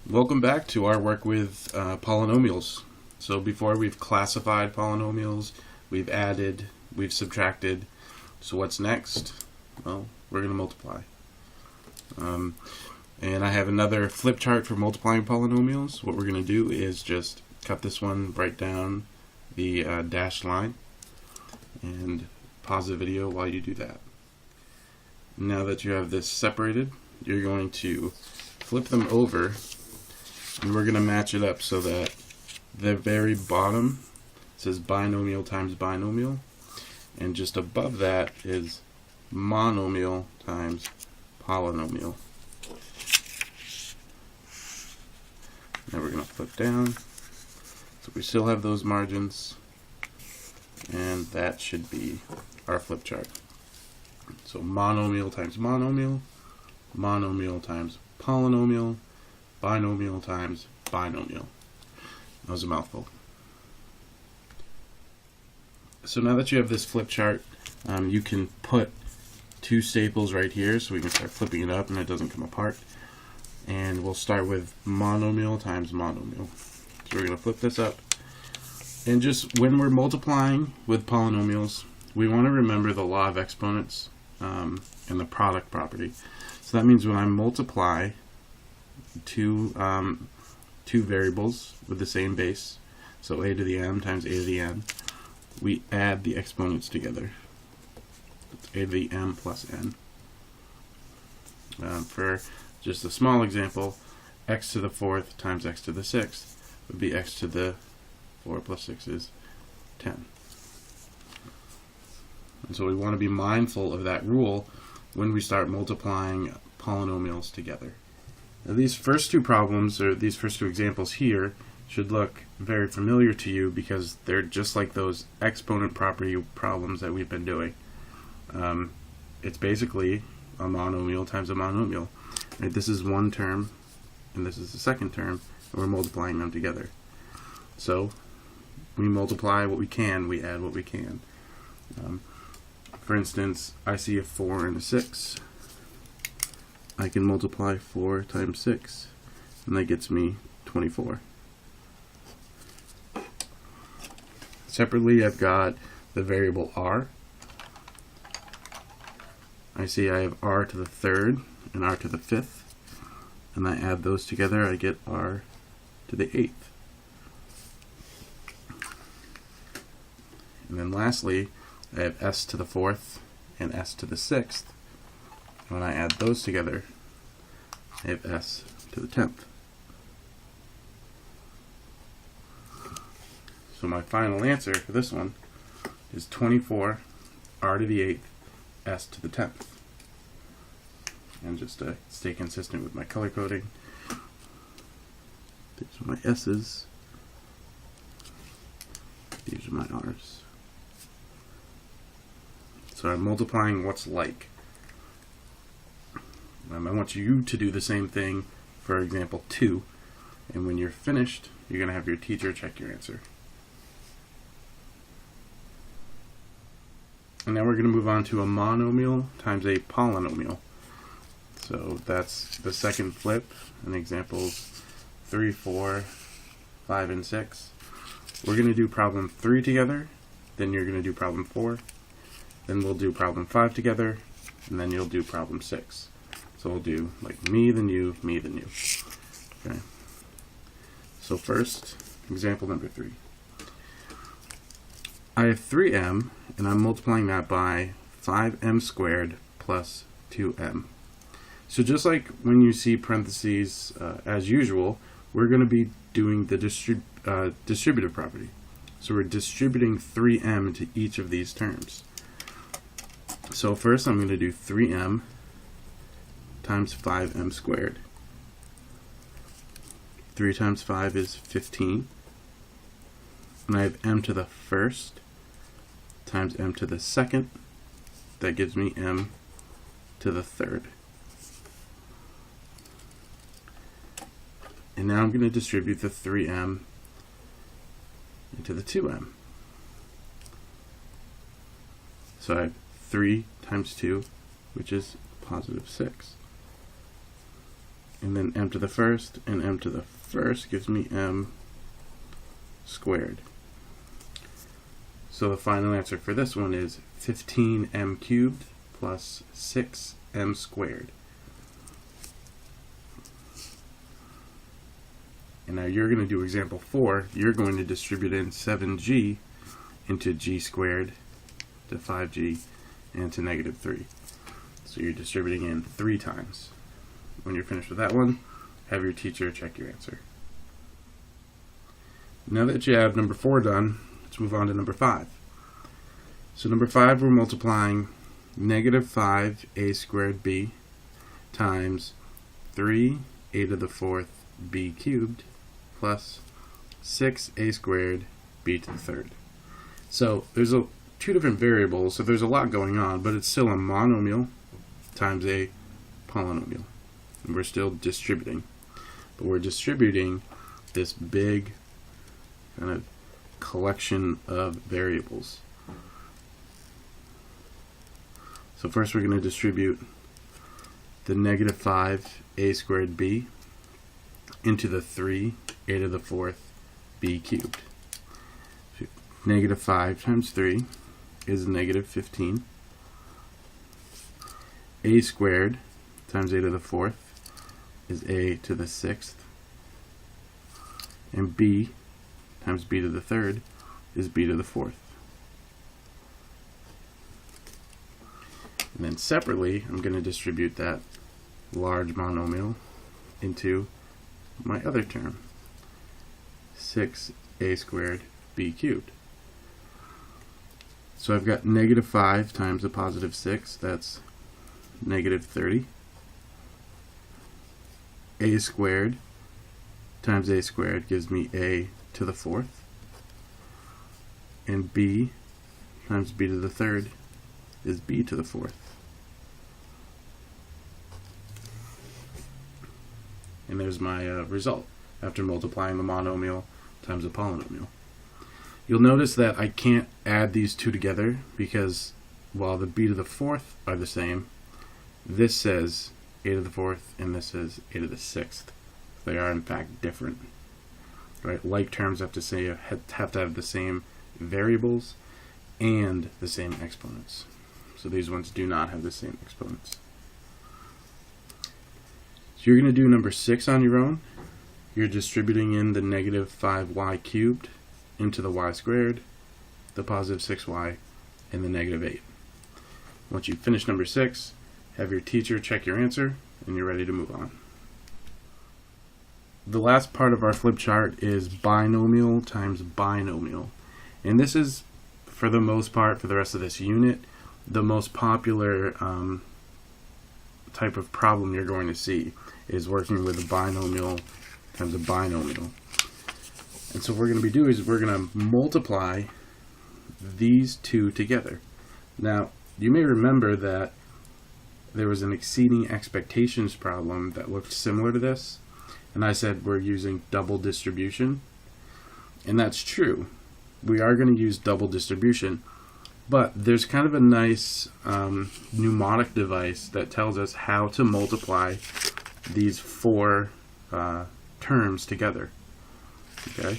Welcome back to our work with polynomials. So before we've classified polynomials, we've added, we've subtracted. So what's next? Well, we're going to multiply. And I have another flip chart for multiplying polynomials. What we're going to do is just cut this one right down the dashed line and pause the video while you do that. Now that you have this separated, you're going to flip them over, and we're going to match it up so that the very bottom says binomial times binomial, and just above that is monomial times polynomial. Now we're going to flip down, so we still have those margins, and that should be our flip chart. So monomial times monomial, monomial times polynomial, binomial times binomial. That was a mouthful. So now that you have this flip chart, you can put two staples right here so we can start flipping it up and it doesn't come apart. And we'll start with monomial times monomial. So we're going to flip this up. And just when we're multiplying with polynomials, we want to remember the law of exponents and the product property. So that means when I multiply two variables with the same base, so a to the m times a to the n, we add the exponents together. It's a to the m plus n. For just a small example, x to the fourth times x to the sixth would be x to the 4 plus 6 is 10. And so we want to be mindful of that rule when we start multiplying polynomials together. Now these first two problems, or these first two examples here, should look very familiar to you because they're just like those exponent property problems that we've been doing. It's basically a monomial times a monomial. Right? This is one term, and this is the second term, and we're multiplying them together. So we multiply what we can, we add what we can. For instance, I see a 4 and a 6. I can multiply 4 times 6, and that gets me 24. Separately, I've got the variable r. I see I have r to the third and r to the fifth, and I add those together, I get r to the eighth. And then lastly, I have s to the fourth and s to the sixth. When I add those together, I have s to the 10th. So my final answer for this one is 24 r to the 8th s to the 10th. And just to stay consistent with my color coding, these are my s's, these are my r's. So I'm multiplying what's like. I want you to do the same thing for example 2, and when you're finished, you're going to have your teacher check your answer. And now we're going to move on to a monomial times a polynomial. So that's the second flip in examples 3, 4, 5, and 6. We're going to do problem 3 together, then you're going to do problem 4, then we'll do problem 5 together, and then you'll do problem 6. So we'll do like me, then you, me, then you. Okay. So first, example number 3. I have 3m, and I'm multiplying that by 5m squared plus 2m. So just like when you see parentheses as usual, we're going to be doing the distributive property. So we're distributing 3m to each of these terms. So first I'm going to do 3m times 5m squared. 3 times 5 is 15. And I have m to the first times m to the second. That gives me m to the third. And now I'm going to distribute the 3m into the 2m. So I have 3 times 2, which is positive 6. and then m to the first, and m to the first gives me m squared. So the final answer for this one is 15m cubed plus 6m squared. And now you're going to do example 4. You're going to distribute in 7g into g squared to 5g and to negative 3. So you're distributing in 3 times. When you're finished with that one, have your teacher check your answer. Now that you have number 4 done, let's move on to number 5. So number 5, we're multiplying negative 5a squared b times 3a to the 4th b cubed plus 6a squared b to the 3rd. So there's two different variables, so there's a lot going on, but it's still a monomial times a polynomial. And we're still distributing. But we're distributing this big kind of collection of variables. So first we're going to distribute the negative 5a squared b into the 3a to the 4th b cubed. So negative 5 times 3 is negative 15. A squared times a to the 4th is a to the 6th. And b times b to the 3rd is b to the 4th. And then separately, I'm going to distribute that large monomial into my other term, 6a squared b cubed. So I've got negative 5 times a positive 6, that's negative 30. A squared times a squared gives me a to the 4th. And b times b to the 3rd is b to the 4th. And there's my result after multiplying the monomial times the polynomial. You'll notice that I can't add these two together because while the b to the 4th are the same, this says a to the 4th and this says a to the 6th. They are in fact different. Right? Like terms have to have the same variables and the same exponents. So these ones do not have the same exponents. So you're going to do number 6 on your own. You're distributing in the negative 5y cubed into the y squared, the positive 6y, and the negative 8. Once you finish number 6, have your teacher check your answer, and you're ready to move on. The last part of our flip chart is binomial times binomial. And this is, for the most part, for the rest of this unit, the most popular type of problem you're going to see is working with a binomial times a binomial. And so what we're going to be doing is we're going to multiply these two together. Now, you may remember that there was an exceeding expectations problem that looked similar to this, and I said we're using double distribution, and that's true. We are going to use double distribution, but there's kind of a nice mnemonic device that tells us how to multiply these 4 terms together. Okay,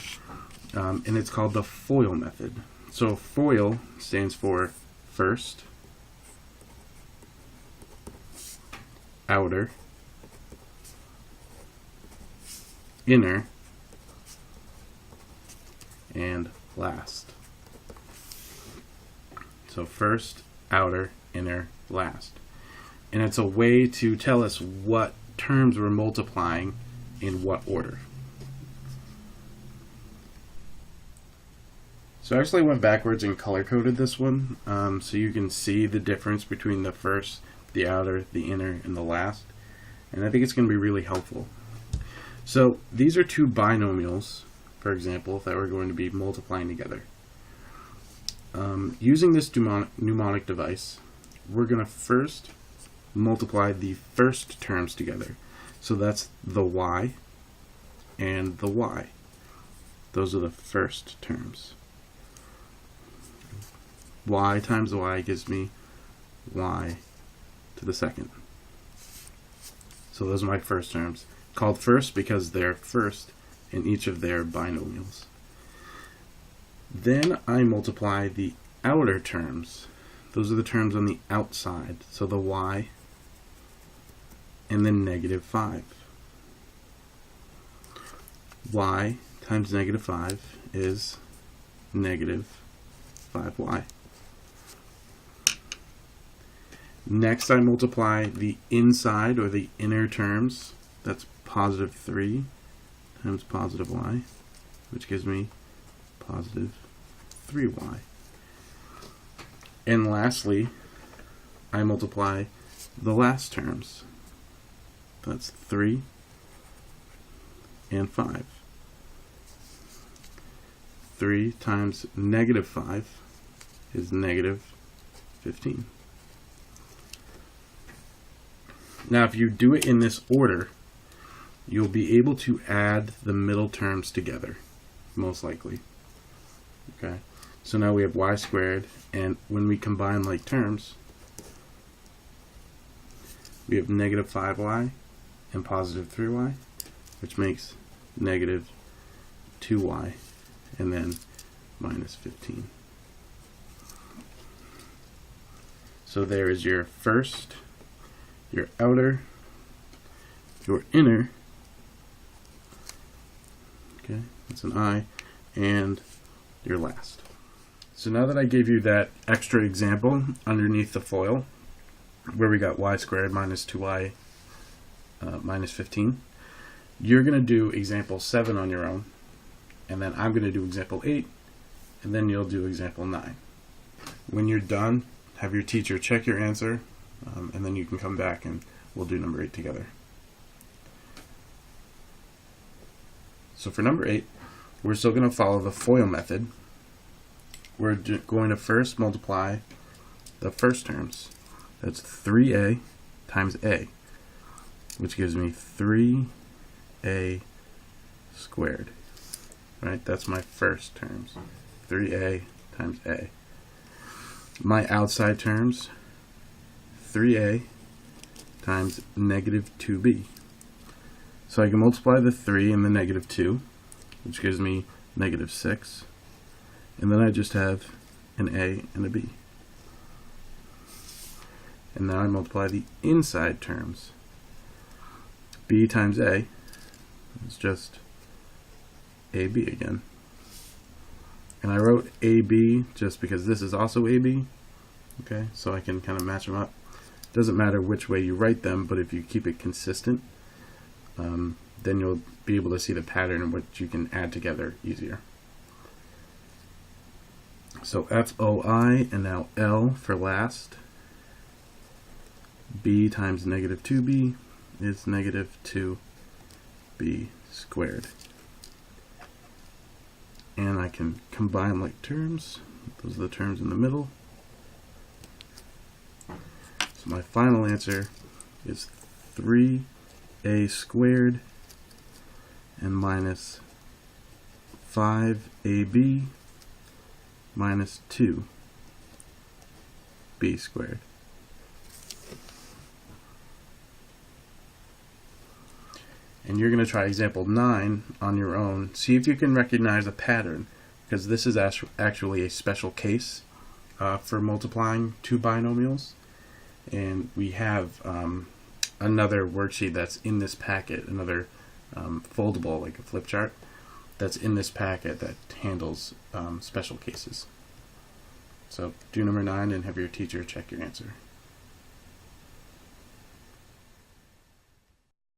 and it's called the FOIL method. So FOIL stands for first, outer, inner, and last. So first, outer, inner, last. And it's a way to tell us what terms we're multiplying in what order. So I actually went backwards and color-coded this one so you can see the difference between the first, the outer, the inner, and the last. And I think it's going to be really helpful. So these are two binomials, for example, that we're going to be multiplying together. Using this mnemonic device, we're going to first multiply the first terms together. So that's the y and the y. Those are the first terms. Y times y gives me y to the second. So those are my first terms. called first because they're first in each of their binomials. Then I multiply the outer terms. Those are the terms on the outside, so the y and then negative 5. Y times negative 5 is negative 5y. Next, I multiply the inside or the inner terms. That's positive 3 times positive y, which gives me positive 3y. And lastly, I multiply the last terms. That's 3 and 5. 3 times negative 5 is negative 15. Now, if you do it in this order, you'll be able to add the middle terms together, most likely. Okay, so now we have y squared, and when we combine like terms, we have negative 5y and positive 3y, which makes negative 2y, and then minus 15. So there is your first, your outer, your inner, okay, that's an I, and your last. So now that I gave you that extra example underneath the FOIL, where we got y squared minus 2y minus 15, you're going to do example 7 on your own, and then I'm going to do example 8, and then you'll do example 9. When you're done, have your teacher check your answer, and then you can come back and we'll do number 8 together. So for number 8, we're still going to follow the FOIL method. We're going to first multiply the first terms. That's 3a times a, which gives me 3a squared. Right? That's my first terms. 3a times a. My outside terms, 3a times negative 2b. So I can multiply the 3 and the negative 2, which gives me negative 6. And then I just have an a and a b. And now I multiply the inside terms. b times a is just ab again. And I wrote ab just because this is also ab. Okay, so I can kind of match them up. Doesn't matter which way you write them, but if you keep it consistent, then you'll be able to see the pattern and what you can add together easier. So FOI, and now L for last. B times negative 2b is negative 2b squared. And I can combine like terms. Those are the terms in the middle. So my final answer is 3a squared and minus 5ab minus 2b squared. And you're going to try example 9 on your own. See if you can recognize a pattern, because this is actually a special case for multiplying two binomials. And we have another worksheet that's in this packet, another foldable, like a flip chart, that's in this packet that handles special cases. So do number 9 and have your teacher check your answer.